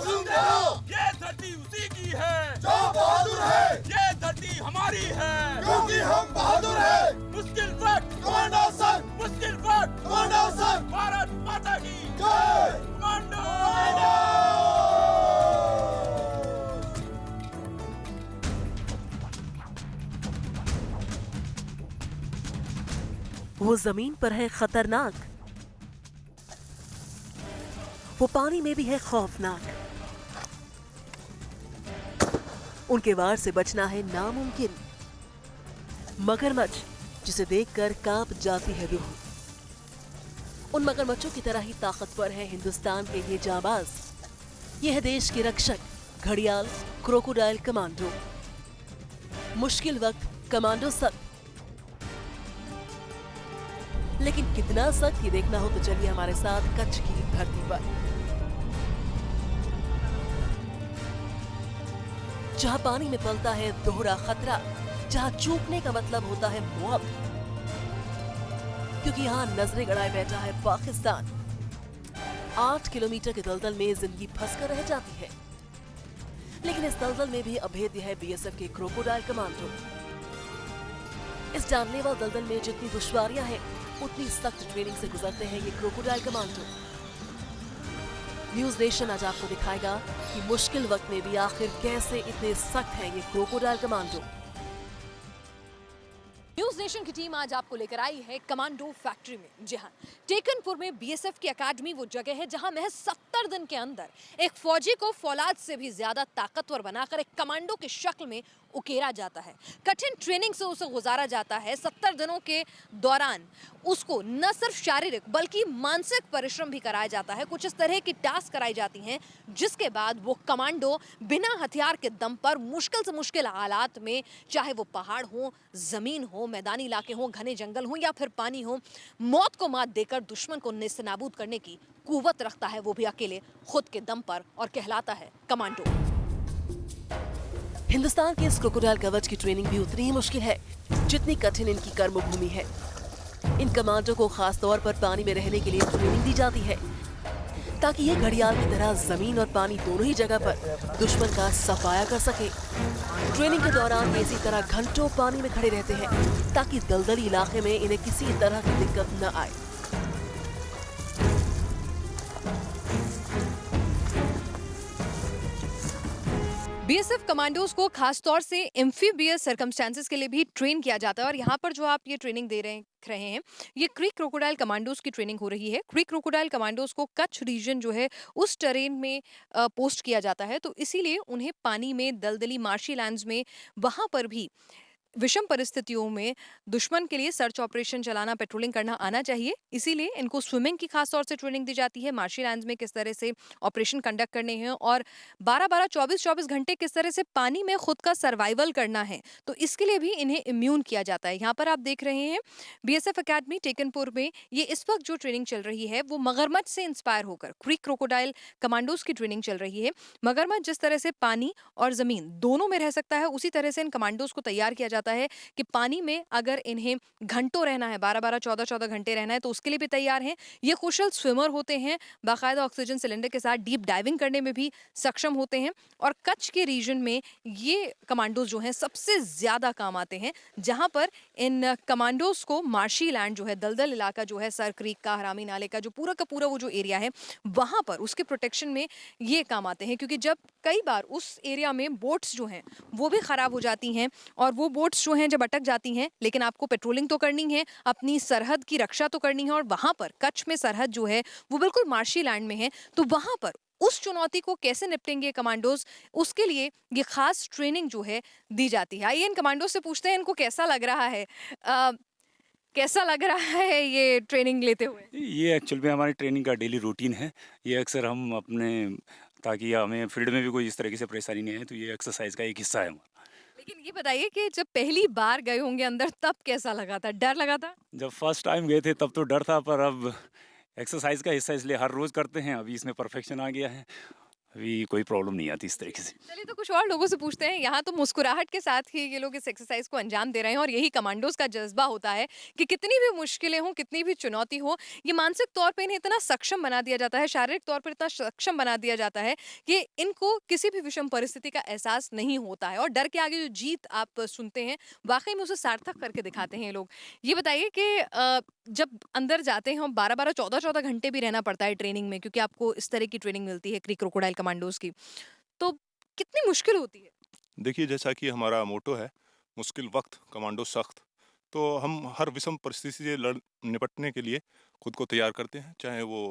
सुनते हो। ये धरती उसी की है जो बहादुर है, ये धरती हमारी है क्योंकि हम बहादुर है। मुश्किल वक्त कमांडो संघ, मुश्किल वक्त कमांडो संघ, भारत माता की जय। कमांडो। वो जमीन पर है खतरनाक, वो पानी में भी है खौफनाक। उनके वार से बचना है नामुमकिन। मगरमच्छ जिसे देखकर कांप जाती है रूह। उन मगरमच्छों की तरह ही ताकतवर है हिंदुस्तान के ये जाबाज। ये है देश के रक्षक, घड़ियाल क्रोकोडाइल कमांडो। मुश्किल वक्त कमांडो सख्त, लेकिन कितना सख्त ये देखना हो तो चलिए हमारे साथ कच्छ की धरती पर, जहां पानी में पलता है दोहरा खतरा, जहां चूकने का मतलब होता है मौत, क्योंकि यहां नजरें गड़ाए बैठा है पाकिस्तान। 8 किलोमीटर के दलदल में जिंदगी फंसकर रह जाती है, लेकिन इस दलदल में भी अभेद्य है बीएसएफ के क्रोकोडाइल कमांडो। इस जानलेवा दलदल में जितनी दुश्वारियां हैं, उतनी सख्त ट्रेनिंग से गुजरते हैं ये क्रोकोडाइल कमांडो। न्यूज नेशन आज आपको दिखाएगा कि मुश्किल वक्त में भी आखिर कैसे इतने सख्त हैं ये क्रोकोडाइल कमांडो। न्यूज नेशन की टीम आज आपको लेकर आई है कमांडो फैक्ट्री में। जी हाँ, टेकनपुर में बीएसएफ की अकादमी वो जगह है जहां महज 70 दिन के अंदर एक फौजी को फौलाद से भी ज्यादा ताकतवर बनाकर एक कमांडो की शक्ल में उकेरा जाता है। कठिन ट्रेनिंग से उसे गुजारा जाता है। 70 दिनों के दौरान उसको न सिर्फ शारीरिक बल्कि मानसिक परिश्रम भी कराया जाता है। कुछ इस तरह की टास्क कराई जाती हैं जिसके बाद वो कमांडो बिना हथियार के दम पर मुश्किल से मुश्किल हालात में, चाहे वो पहाड़ हो, जमीन हो, मैदानी इलाके हो, घने जंगल हो या फिर पानी हो, मौत को मात देकर दुश्मन को नेस्तनाबूद करने की कुव्वत रखता है, वो भी अकेले खुद के दम पर, और कहलाता है कमांडो। हिंदुस्तान के इस क्रोकोडाइल कवच की ट्रेनिंग भी उतनी ही मुश्किल है जितनी कठिन इनकी कर्मभूमि है। इन कमांडो को खास तौर पर पानी में रहने के लिए ट्रेनिंग दी जाती है, ताकि ये घड़ियाल की तरह जमीन और पानी दोनों ही जगह पर दुश्मन का सफाया कर सके। ट्रेनिंग के दौरान ये इसी तरह घंटों पानी में खड़े रहते हैं ताकि दलदली इलाके में इन्हें किसी तरह की दिक्कत न आए। बीएसएफ कमांडोज को खास तौर से एम्फीबियस सर्कमस्टेंसेस के लिए भी ट्रेन किया जाता है, और यहाँ पर जो आप ये ट्रेनिंग दे रहे हैं ये क्रीक क्रोकोडाइल कमांडोज की ट्रेनिंग हो रही है। क्रीक क्रोकोडाइल कमांडोज को कच्छ रीजन जो है उस टेरेन में पोस्ट किया जाता है, तो इसीलिए उन्हें पानी में, दलदली मार्शी लैंड्स में, वहां पर भी विषम परिस्थितियों में दुश्मन के लिए सर्च ऑपरेशन चलाना, पेट्रोलिंग करना आना चाहिए। इसीलिए इनको स्विमिंग की खास तौर से ट्रेनिंग दी जाती है, मार्शी लैंड्स में किस तरह से ऑपरेशन कंडक्ट करने हैं और 12-12, 24-24 घंटे किस तरह से पानी में खुद का सर्वाइवल करना है, तो इसके लिए भी इन्हें इम्यून किया जाता है। यहाँ पर आप देख रहे हैं बीएसएफ अकेडमी टेकनपुर में ये इस वक्त जो ट्रेनिंग चल रही है वो मगरमच्छ से इंस्पायर होकर क्रीक क्रोकोडाइल कमांडोज की ट्रेनिंग चल रही है। मगरमच्छ जिस तरह से पानी और जमीन दोनों में रह सकता है, उसी तरह से इन कमांडोज को तैयार किया जाता है कि पानी में अगर इन्हें घंटों रहना है, 12-12, 14-14 घंटे रहना है, तो उसके लिए भी तैयार हैं। ये कुशल स्विमर होते हैं, बाकायदा ऑक्सीजन सिलेंडर के साथ डीप डाइविंग करने में भी सक्षम होते हैं। और कच्छ के रीजन में ये कमांडोज जो हैं सबसे ज्यादा काम आते हैं, जहां पर इन कमांडोज को मार्शी लैंड जो है, दलदल इलाका जो है, सर क्रीक का, हरामी नाले का जो पूरा वो जो एरिया है, वहां पर उसके प्रोटेक्शन में ये काम आते हैं। क्योंकि जब कई बार उस एरिया में बोट्स जो हैं वो भी खराब हो जाती हैं, और वो बोट्स जो हैं जब अटक जाती हैं, लेकिन आपको पेट्रोलिंग तो करनी है, अपनी सरहद की रक्षा तो करनी है, और वहां पर कच्छ में सरहद जो है वो बिल्कुल मार्शी लैंड में है, तो वहां पर उस चुनौती को कैसे निपटेंगे कमांडोज, उसके लिए ये खास ट्रेनिंग जो है दी जाती है। आइए इन कमांडोज से पूछते हैं इनको कैसा लग रहा है, कैसा लग रहा है ये ट्रेनिंग लेते हुए। ये एक्चुअल में हमारी ट्रेनिंग का डेली रूटीन है। ये अक्सर हम अपने, ताकि हमें फील्ड में भी कोई इस तरीके से परेशानी नहीं आए, तो ये एक्सरसाइज का एक हिस्सा है हमारा। लेकिन ये बताइए कि जब पहली बार गए होंगे अंदर, तब कैसा लगा था? डर लगा था? जब फर्स्ट टाइम गए थे तब तो डर था, पर अब एक्सरसाइज का हिस्सा इसलिए हर रोज़ करते हैं, अभी इसमें परफेक्शन आ गया है। अभी कोई प्रॉब्लम नहीं आती इस तरीके से। चलिए तो कुछ और लोगों से पूछते हैं। यहाँ तो मुस्कुराहट के साथ ही ये लोग इस एक्सरसाइज को अंजाम दे रहे हैं और यही कमांडोज का जज्बा होता है कि कितनी भी मुश्किलें हों, कितनी भी चुनौती हो, ये मानसिक तौर पे इन्हें इतना सक्षम बना दिया जाता है, शारीरिक तौर पर इतना सक्षम बना दिया जाता है कि इनको किसी भी विषम परिस्थिति का एहसास नहीं होता है और डर के आगे जो जीत आप सुनते हैं वाकई में उसे सार्थक करके दिखाते हैं ये लोग। ये बताइए कि जब अंदर जाते हैं हम 12-12, 14-14 घंटे भी रहना पड़ता है ट्रेनिंग में, क्योंकि आपको इस तरह की ट्रेनिंग मिलती है क्रीक क्रोकोडाइल कमांडोज की, तो कितनी मुश्किल होती है? देखिए, जैसा कि हमारा मोटो है, मुश्किल वक्त कमांडो सख्त, तो हम हर विषम परिस्थिति से निपटने के लिए खुद को तैयार करते हैं, चाहे वो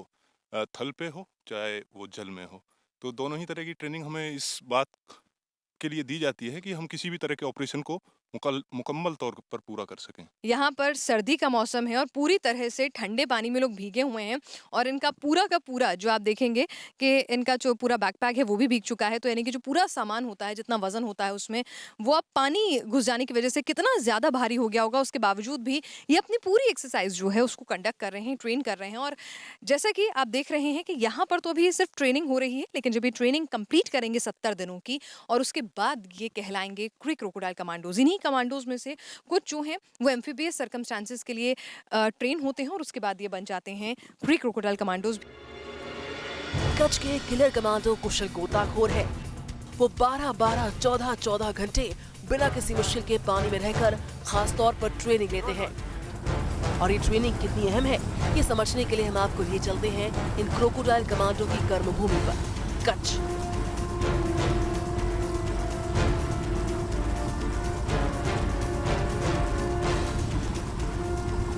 थल पे हो चाहे वो जल में हो। तो दोनों ही तरह की ट्रेनिंग हमें इस बात के लिए दी जाती है कि हम किसी भी तरह के ऑपरेशन को मुकम्मल तौर पर पूरा कर सकें। यहाँ पर सर्दी का मौसम है और पूरी तरह से ठंडे पानी में लोग भीगे हुए हैं और इनका पूरा का पूरा जो आप देखेंगे कि इनका जो पूरा बैकपैक है वो भी भीग चुका है। तो यानी कि जो पूरा सामान होता है, जितना वजन होता है उसमें, वो अब पानी घुस जाने की वजह से कितना ज़्यादा भारी हो गया होगा। उसके बावजूद भी ये अपनी पूरी एक्सरसाइज जो है उसको कंडक्ट कर रहे हैं, ट्रेन कर रहे हैं। और जैसा कि आप देख रहे हैं कि यहाँ पर तो अभी सिर्फ ट्रेनिंग हो रही है, लेकिन जब ये ट्रेनिंग कंप्लीट करेंगे 70 दिनों की और उसके बाद ये कहलाएंगे क्रीक क्रोकोडाइल कमांडोज। इन्हीं कमांडोज में से कुछ जो हैं वो एम्फीबियस सर्कमस्टांसेस के लिए ट्रेन होते हैं और उसके बाद ये बन जाते हैं क्रीक क्रोकोडाइल कमांडोज। कच्छ के किलर कमांडो कुशल गोताखोर है। वो 12-12, 14-14 घंटे बिना किसी मुश्किल के पानी में रहकर खास तौर पर ट्रेनिंग लेते हैं। और ये ट्रेनिंग कितनी अहम है ये समझने के लिए हम आपको लिए चलते हैं इन क्रोकोडाइल कमांडो की कर्मभूमि पर, कच्छ।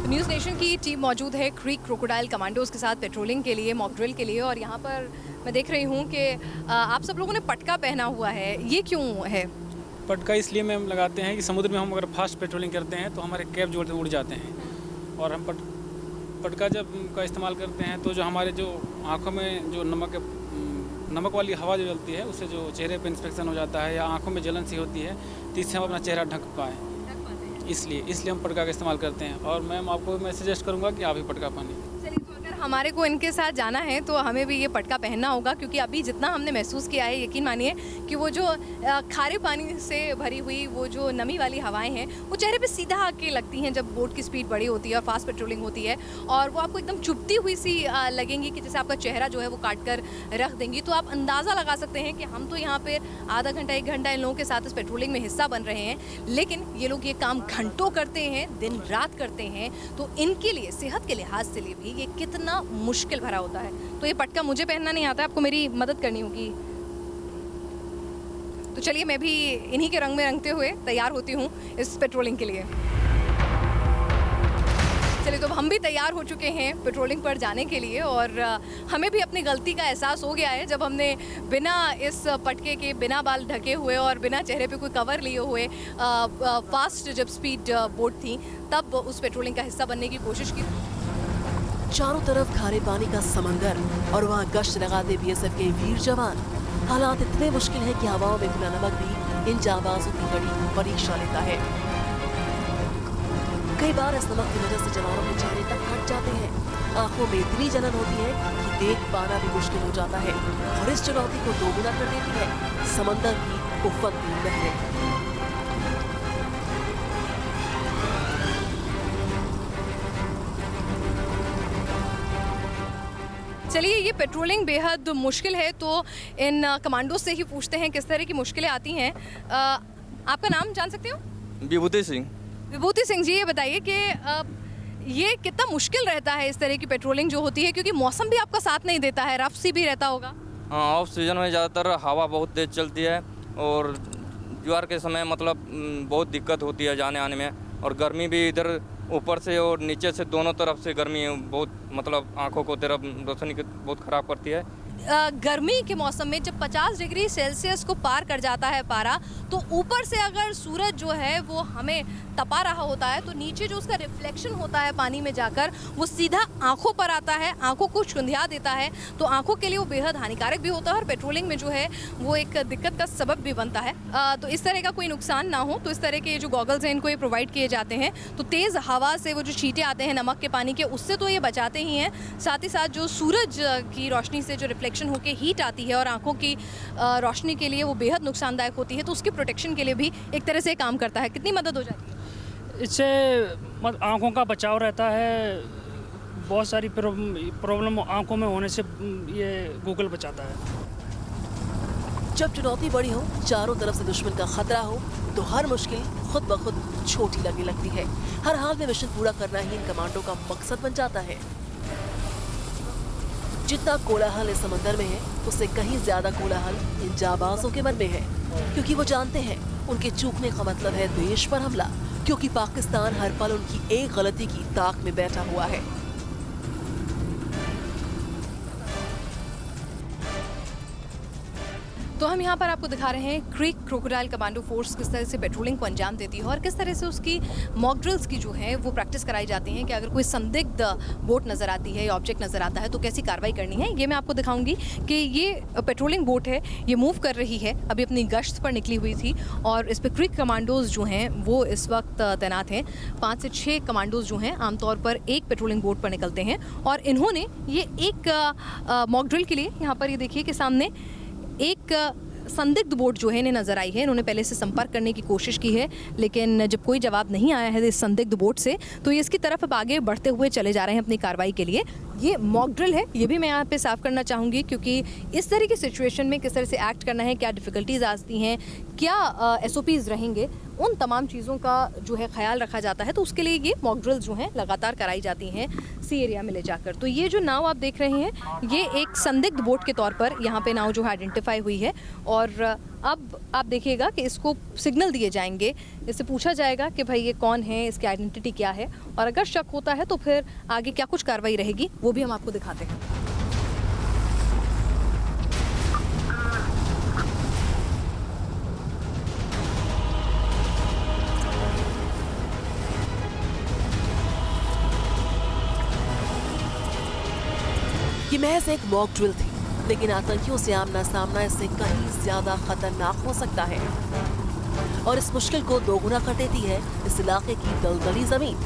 न्यूज़ नेशन की टीम मौजूद है क्रीक क्रोकोडाइल कमांडोज के साथ पेट्रोलिंग के लिए, मॉक ड्रिल के लिए। और यहाँ पर मैं देख रही हूँ कि आप सब लोगों ने पटका पहना हुआ है, ये क्यों है? पटका इसलिए में हम लगाते हैं कि समुद्र में हम अगर फास्ट पेट्रोलिंग करते हैं तो हमारे कैप जो उड़ जाते हैं। और हम पटका जब का इस्तेमाल करते हैं तो जो हमारे जो आँखों में जो नमक वाली हवा जो चलती है उससे जो चेहरे पर इंस्पेक्शन हो जाता है या आँखों में जलन सी होती है, तो इससे हम अपना चेहरा ढक पाएँ, इसलिए हम पटका का इस्तेमाल करते हैं। और मैम आपको मैं सजेस्ट करूंगा कि आप भी पटका पहनें। चलिए, तो अगर हमारे को इनके साथ जाना है तो हमें भी ये पटका पहनना होगा, क्योंकि अभी जितना हमने महसूस किया है, यकीन मानिए कि वो जो खारे पानी से भरी हुई वो जो नमी वाली हवाएं हैं वो चेहरे पे सीधा आके लगती हैं जब बोट की स्पीड बड़ी होती है और फास्ट पेट्रोलिंग होती है, और वो आपको एकदम चुभती हुई सी लगेंगी कि जैसे आपका चेहरा जो है वो काट कर रख देंगी। तो आप अंदाज़ा लगा सकते हैं कि हम तो यहाँ पर आधा घंटा 1 घंटा इन लोगों के साथ इस पेट्रोलिंग में हिस्सा बन रहे हैं, लेकिन ये लोग ये काम घंटों करते हैं, दिन रात करते हैं। तो इनके लिए सेहत के लिहाज से लिए भी ये कितना मुश्किल भरा होता है। तो ये पटका मुझे पहनना नहीं आता, आपको मेरी मदद करनी होगी। तो चलिए, मैं भी इन्हीं के रंग में रंगते हुए तैयार होती हूँ इस पेट्रोलिंग के लिए। चलिए, तो हम भी तैयार हो चुके हैं पेट्रोलिंग पर जाने के लिए और हमें भी अपनी गलती का एहसास हो गया है जब हमने बिना इस पटके के, बिना बाल ढके हुए और बिना चेहरे पे कोई कवर लिए हुए फास्ट जब स्पीड बोट थी तब उस पेट्रोलिंग का हिस्सा बनने की कोशिश की। चारों तरफ खारे पानी का समंदर और वहाँ गश्त लगाते बीएसएफ के वीर जवान। हालात इतने मुश्किल हैं कि हवाओं में घुला नमक भी इन जांबाजों की कड़ी परीक्षा लेता है। कई बार इस नमक की वजह से जवानों के चेहरे तक फट जाते हैं, आंखों में इतनी जलन होती है कि देख पाना भी मुश्किल हो जाता है। और इस चुनौती को दोगुना कर देती है समंदर की उफकती लहरें। चलिए, ये पेट्रोलिंग बेहद मुश्किल है, तो इन कमांडो से ही पूछते हैं किस तरह की मुश्किलें आती हैं। आपका नाम जान सकते हो? विभूति सिंह। विभूति सिंह जी, ये बताइए कि ये कितना मुश्किल रहता है इस तरह की पेट्रोलिंग जो होती है, क्योंकि मौसम भी आपका साथ नहीं देता है, रफ सी भी रहता होगा। हाँ, ऑफ सीजन में ज़्यादातर हवा बहुत तेज़ चलती है और ज्वार के समय मतलब बहुत दिक्कत होती है जाने आने में। और गर्मी भी इधर ऊपर से और नीचे से दोनों तरफ से गर्मी बहुत मतलब आँखों को तरफ रोशनी बहुत ख़राब करती है। गर्मी के मौसम में जब 50 डिग्री सेल्सियस को पार कर जाता है पारा, तो ऊपर से अगर सूरज जो है वो हमें तपा रहा होता है तो नीचे जो उसका रिफ्लेक्शन होता है पानी में जाकर वो सीधा आंखों पर आता है, आंखों को चुंधिया देता है। तो आंखों के लिए वो बेहद हानिकारक भी होता है और पेट्रोलिंग में जो है वो एक दिक्कत का सबब भी बनता है। तो इस तरह का कोई नुकसान ना हो तो इस तरह के जो गॉगल्स हैं इनको ये प्रोवाइड किए जाते हैं। तो तेज़ हवा से वो जो छींटे आते हैं नमक के पानी के, उससे तो ये बचाते ही हैं, साथ ही साथ जो सूरज की रोशनी से जो रिफ्लेक्शन होकर हीट आती है और आंखों की रोशनी के लिए वो बेहद नुकसानदायक होती है, तो उसकी प्रोटेक्शन के लिए भी एक तरह से काम करता है। कितनी मदद हो जाती है इससे? आँखों का बचाव रहता है, बहुत सारी प्रॉब्लम आँखों में होने से ये गूगल बचाता है। जब चुनौती बड़ी हो, चारों तरफ से दुश्मन का खतरा हो, तो हर मुश्किल खुद ब खुद छोटी लगने लगती है। हर हाल में मिशन पूरा करना ही इन कमांडो का मकसद बन जाता है। जितना कोलाहल इस समंदर में है, उससे कहीं ज्यादा कोलाहल इन जाबाजों के मन में है, क्योंकि वो जानते हैं उनके चूकने का मतलब है देश पर हमला, क्योंकि पाकिस्तान हर पल उनकी एक गलती की ताक में बैठा हुआ है। तो हम यहाँ पर आपको दिखा रहे हैं क्रीक क्रोकोडाइल कमांडो फोर्स किस तरह से पेट्रोलिंग को अंजाम देती है और किस तरह से उसकी मॉक ड्रिल्स की जो है वो प्रैक्टिस कराई जाती है कि अगर कोई संदिग्ध बोट नज़र आती है या ऑब्जेक्ट नज़र आता है तो कैसी कार्रवाई करनी है। ये मैं आपको दिखाऊंगी कि ये पेट्रोलिंग बोट है, ये मूव कर रही है, अभी अपनी गश्त पर निकली हुई थी और इस पर क्रीक कमांडोज़ जो हैं वो इस वक्त तैनात हैं। 5 से 6 कमांडोज़ जो हैं आमतौर पर एक पेट्रोलिंग बोट पर निकलते हैं और इन्होंने ये एक मॉक ड्रिल के लिए यहाँ पर ये देखिए कि सामने एक संदिग्ध बोट जो है इन्हें नज़र आई है। इन्होंने पहले से संपर्क करने की कोशिश की है, लेकिन जब कोई जवाब नहीं आया है इस संदिग्ध बोट से, तो ये इसकी तरफ अब आगे बढ़ते हुए चले जा रहे हैं अपनी कार्रवाई के लिए। ये मॉक ड्रिल है, ये भी मैं यहाँ पे साफ करना चाहूँगी, क्योंकि इस तरह की सिचुएशन में किस तरह से एक्ट करना है, क्या डिफ़िकल्टीज आती हैं, क्या SOPs रहेंगे, उन तमाम चीज़ों का जो है ख्याल रखा जाता है। तो उसके लिए ये मॉक ड्रिल्स जो हैं लगातार कराई जाती हैं सी एरिया में ले जाकर। तो ये जो नाव आप देख रहे हैं, ये एक संदिग्ध बोट के तौर पर यहाँ पे नाव जो है आइडेंटिफाई हुई है और अब आप देखिएगा कि इसको सिग्नल दिए जाएंगे, इससे पूछा जाएगा कि भाई ये कौन है, इसकी आइडेंटिटी क्या है, और अगर शक होता है तो फिर आगे क्या कुछ कार्रवाई रहेगी वो भी हम आपको दिखाते हैं। ये महज एक मॉक ड्रिल थी, लेकिन आतंकियों से आमना सामना इससे कहीं ज्यादा खतरनाक हो सकता है और इस मुश्किल को दोगुना कर देती है इस इलाके की दलदली जमीन।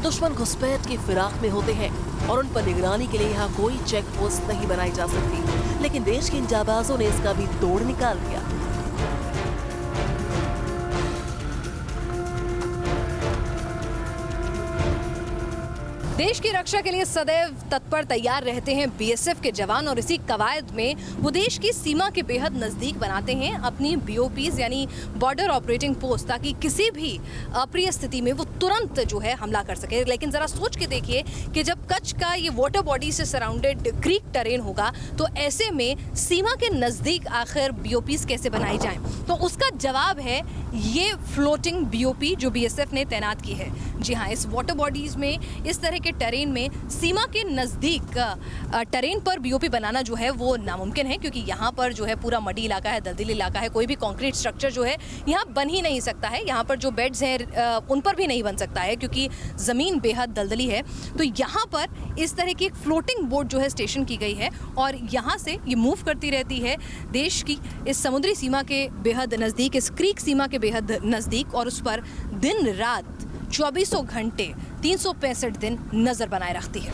दुश्मन घुसपैठ की फिराक में होते हैं और उन पर निगरानी के लिए यहाँ कोई चेक पोस्ट नहीं बनाई जा सकती, लेकिन देश के इन जाबाजों ने इसका भी तोड़ निकाल दिया। देश की रक्षा के लिए सदैव तत्पर तैयार रहते हैं BSF के जवान और इसी कवायद में वो देश की सीमा के बेहद नज़दीक बनाते हैं अपनी BOPs यानी बॉर्डर ऑपरेटिंग पोस्ट, ताकि किसी भी अप्रिय स्थिति में वो तुरंत जो है हमला कर सके। लेकिन ज़रा सोच के देखिए कि जब कच्छ का ये वाटर बॉडी से सराउंडेड क्रीक टेरेन होगा तो ऐसे में सीमा के नज़दीक आखिर BOPs कैसे बनाई जाएं? तो उसका जवाब है ये फ्लोटिंग BOP जो BSF ने तैनात की है। जी हाँ, इस वाटर बॉडीज़ में इस तरह के टेरेन में सीमा के नज़दीक टेरेन पर BOP बनाना जो है वो नामुमकिन है, क्योंकि यहाँ पर जो है पूरा मडी इलाका है, दलदली इलाका है, कोई भी कंक्रीट स्ट्रक्चर जो है यहाँ बन ही नहीं सकता है। यहाँ पर जो बेड्स हैं उन पर भी नहीं बन सकता है क्योंकि ज़मीन बेहद दलदली है। तो यहाँ पर इस तरह की एक फ्लोटिंग बोट जो है स्टेशन की गई है और यहाँ से ये मूव करती रहती है देश की इस समुद्री सीमा के बेहद नज़दीक, इस क्रीक सीमा के बेहद नज़दीक, और उस पर दिन रात 24 घंटे 365 दिन नजर बनाए रखती है।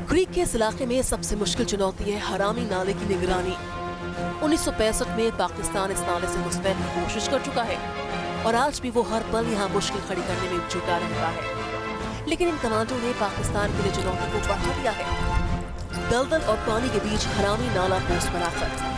क्रीक के इस इलाके में सबसे मुश्किल चुनौती है हरामी नाले की निगरानी। 1965 में पाकिस्तान इस नाले से घुसपैठ की कोशिश कर चुका है और आज भी वो हर पल यहाँ मुश्किल खड़ी करने में जुटा रहता है, लेकिन इन कमांडों ने पाकिस्तान के लिए चुनौती को बढ़ा दिया है। दलदल और पानी के बीच हरामी नाला पोस्ट बनाकर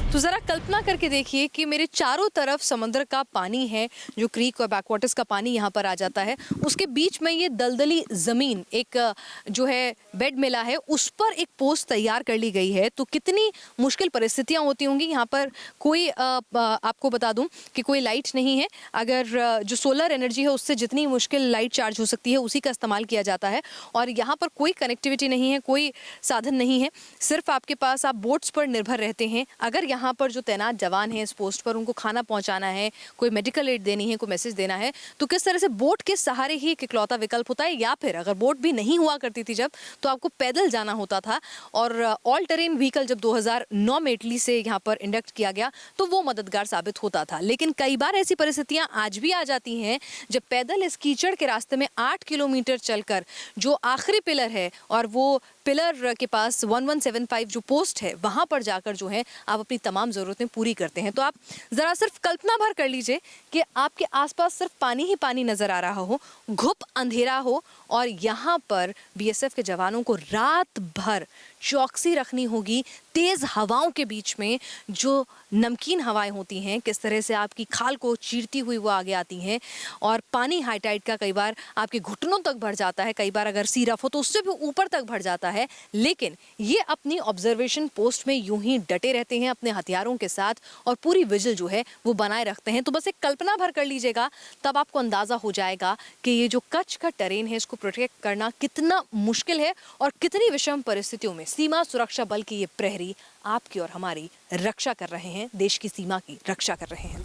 तो ज़रा कल्पना करके देखिए कि मेरे चारों तरफ समंदर का पानी है, जो क्रीक और बैकवाटर्स का पानी यहाँ पर आ जाता है, उसके बीच में ये दलदली ज़मीन एक जो है बेड मिला है, उस पर एक पोस्ट तैयार कर ली गई है। तो कितनी मुश्किल परिस्थितियाँ होती होंगी। यहाँ पर कोई आपको बता दूँ कि कोई लाइट नहीं है। अगर जो सोलर एनर्जी है उससे जितनी मुश्किल लाइट चार्ज हो सकती है उसी का इस्तेमाल किया जाता है और यहाँ पर कोई कनेक्टिविटी नहीं है, कोई साधन नहीं है, सिर्फ आपके पास आप बोट्स पर निर्भर रहते हैं। अगर यहाँ यहाँ पर जो तैनात जवान हैं इस पोस्ट पर, उनको खाना पहुँचाना है, कोई मेडिकल एड देनी है, कोई मैसेज देना है, तो किस तरह से बोट के सहारे ही एक इकलौता विकल्प होता है, या फिर अगर बोट भी नहीं हुआ करती थी जब, तो आपको पैदल जाना होता था। और ऑल टेरेन व्हीकल जब 2009 में इटली से यहाँ पर इंडक्ट किया गया तो वो मददगार साबित होता था। लेकिन कई बार ऐसी परिस्थितियाँ आज भी आ जाती हैं जब पैदल इस कीचड़ के रास्ते में 8 किलोमीटर चलकर जो आखिरी पिलर है और वो पिलर के पास 1175 जो पोस्ट है वहाँ पर जाकर जो है आप अपनी तमाम ज़रूरतें पूरी करते हैं। तो आप ज़रा सिर्फ कल्पना भर कर लीजिए कि आपके आसपास सिर्फ पानी ही पानी नज़र आ रहा हो, घुप अंधेरा हो, और यहाँ पर बीएसएफ के जवानों को रात भर चौकसी रखनी होगी तेज़ हवाओं के बीच में, जो नमकीन हवाएं होती हैं किस तरह से आपकी खाल को चीरती हुई वो आगे आती हैं, और पानी हाई टाइड का कई बार आपके घुटनों तक बढ़ जाता है, कई बार अगर सी रफ हो तो उससे भी ऊपर तक बढ़ जाता है। लेकिन ये अपनी ऑब्जर्वेशन पोस्ट में यूं ही डटे रहते हैं अपने हथियारों के साथ और पूरी विजिल जो है वो बनाए रखते हैं। तो बस एक कल्पना भर कर लीजिएगा, तब आपको अंदाज़ा हो जाएगा कि ये जो कच्छ का टेरेन है इसको प्रोटेक्ट करना कितना मुश्किल है और कितनी विषम परिस्थितियों में सीमा सुरक्षा बल के ये प्रहरी आपकी और हमारी रक्षा कर रहे हैं, देश की सीमा की रक्षा कर रहे हैं।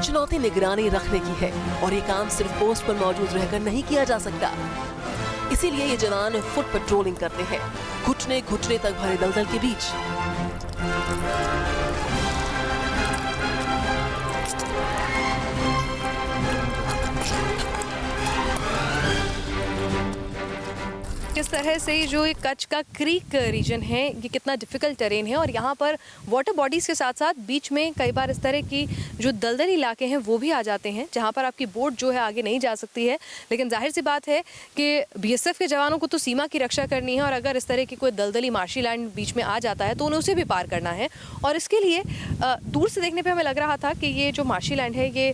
चुनौती निगरानी रखने की है और ये काम सिर्फ पोस्ट पर मौजूद रहकर नहीं किया जा सकता। इसीलिए ये जवान फुट पेट्रोलिंग करते हैं, घुटने घुटने तक भरे दलदल के बीच। किस तरह से जो ये कच्छ का क्रीक रीजन है ये कितना डिफ़िकल्ट टेरेन है, और यहाँ पर वाटर बॉडीज़ के साथ साथ बीच में कई बार इस तरह की जो दलदली इलाके हैं वो भी आ जाते हैं जहाँ पर आपकी बोट जो है आगे नहीं जा सकती है। लेकिन जाहिर सी बात है कि बीएसएफ के जवानों को तो सीमा की रक्षा करनी है, और अगर इस तरह की कोई दलदली मार्शी लैंड बीच में आ जाता है तो उन्हें उसे भी पार करना है। और इसके लिए दूर से देखने पर हमें लग रहा था कि ये जो मार्शी लैंड है ये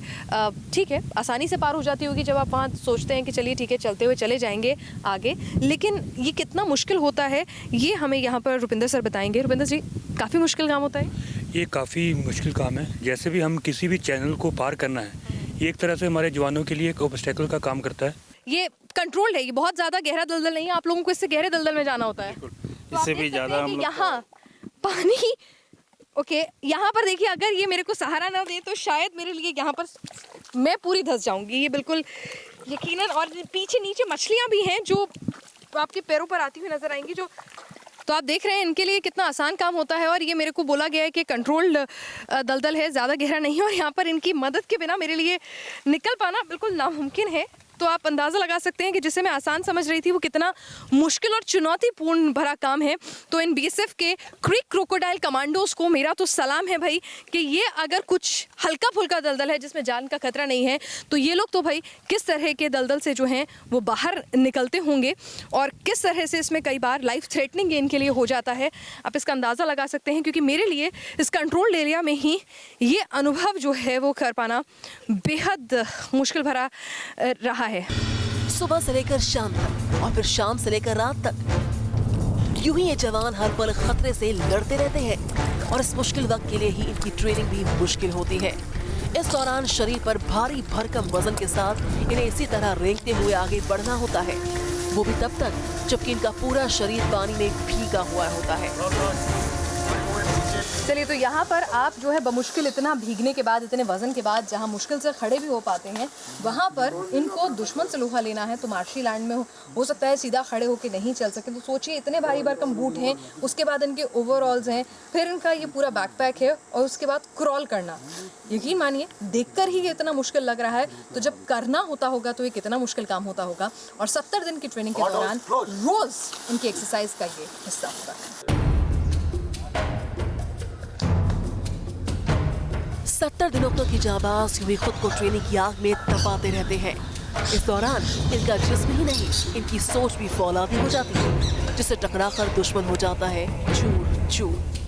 ठीक है आसानी से पार हो जाती होगी जब आप वहाँ सोचते हैं कि चलिए ठीक है चलते हुए चले जाएंगे आगे, लेकिन ये कितना मुश्किल होता है ये हमें यहाँ पर रुपिंदर सर बताएंगे। रुपिंदर जी, काफ़ी मुश्किल काम होता है ये? काफ़ी मुश्किल काम है। जैसे भी हम किसी भी चैनल को पार करना है, ये एक तरह से हमारे जवानों के लिए एक ऑब्स्टेकल का काम करता है। ये कंट्रोल्ड है, ये बहुत ज़्यादा गहरा दलदल नहीं है, आप लोगों को इससे गहरे दलदल में जाना होता है। इससे भी ज़्यादा हम यहाँ पानी ओके यहाँ पर देखिए, अगर ये मेरे को सहारा ना दे तो शायद मेरे लिए यहाँ पर मैं पूरी धंस जाऊँगी, ये बिल्कुल यकीनन। और पीछे नीचे मछलियाँ भी हैं जो आपके पैरों पर आती हुई नजर आएंगी, जो तो आप देख रहे हैं इनके लिए कितना आसान काम होता है। और ये मेरे को बोला गया है कि कंट्रोल्ड दलदल है, ज़्यादा गहरा नहीं है, और यहाँ पर इनकी मदद के बिना मेरे लिए निकल पाना बिल्कुल नामुमकिन है। तो आप अंदाज़ा लगा सकते हैं कि जिसे मैं आसान समझ रही थी वो कितना मुश्किल और चुनौतीपूर्ण भरा काम है। तो इन बीएसएफ के क्रीक क्रोकोडाइल कमांडोज को मेरा तो सलाम है भाई, कि ये अगर कुछ हल्का फुल्का दलदल है जिसमें जान का खतरा नहीं है तो ये लोग तो भाई किस तरह के दलदल से जो हैं वो बाहर निकलते होंगे, और किस तरह से इसमें कई बार लाइफ थ्रेटनिंग इनके लिए हो जाता है। आप इसका अंदाज़ा लगा सकते हैं, क्योंकि मेरे लिए इस कंट्रोल्ड एरिया में ही ये अनुभव जो है वो कर पाना बेहद मुश्किल भरा रहा है। सुबह से लेकर शाम तक और फिर शाम से लेकर रात तक यूं ही ये जवान हर पल खतरे से लड़ते रहते हैं, और इस मुश्किल वक्त के लिए ही इनकी ट्रेनिंग भी मुश्किल होती है। इस दौरान शरीर पर भारी भरकम वजन के साथ इन्हें इसी तरह रेंगते हुए आगे बढ़ना होता है, वो भी तब तक जबकि इनका पूरा शरीर पानी में भीगा हुआ होता है। चलिए, तो यहाँ पर आप जो है बमुश्किल इतना भीगने के बाद, इतने वजन के बाद जहाँ मुश्किल से खड़े भी हो पाते हैं, वहाँ पर इनको दुश्मन से लोहा लेना है तो मार्शी लैंड में हो सकता है सीधा खड़े होकर नहीं चल सके। तो सोचिए, इतने भारी भरकम बूट हैं, उसके बाद इनके ओवरऑल्स हैं, फिर इनका ये पूरा बैकपैक है, और उसके बाद क्रॉल करना। यकीन मानिए, देखकर ही ये इतना मुश्किल लग रहा है, तो जब करना होता होगा तो ये कितना मुश्किल काम होता होगा। और 70 दिन की ट्रेनिंग के दौरान रोज़ इनकी एक्सरसाइज का ये हिस्सा होगा। 70 दिनों तक की जाबाज यूं ही खुद को ट्रेनिंग की आग में तपाते रहते हैं। इस दौरान इनका जिस्म ही नहीं, इनकी सोच भी फौलादी हो जाती है, जिससे टकराकर दुश्मन हो जाता है चूर चूर।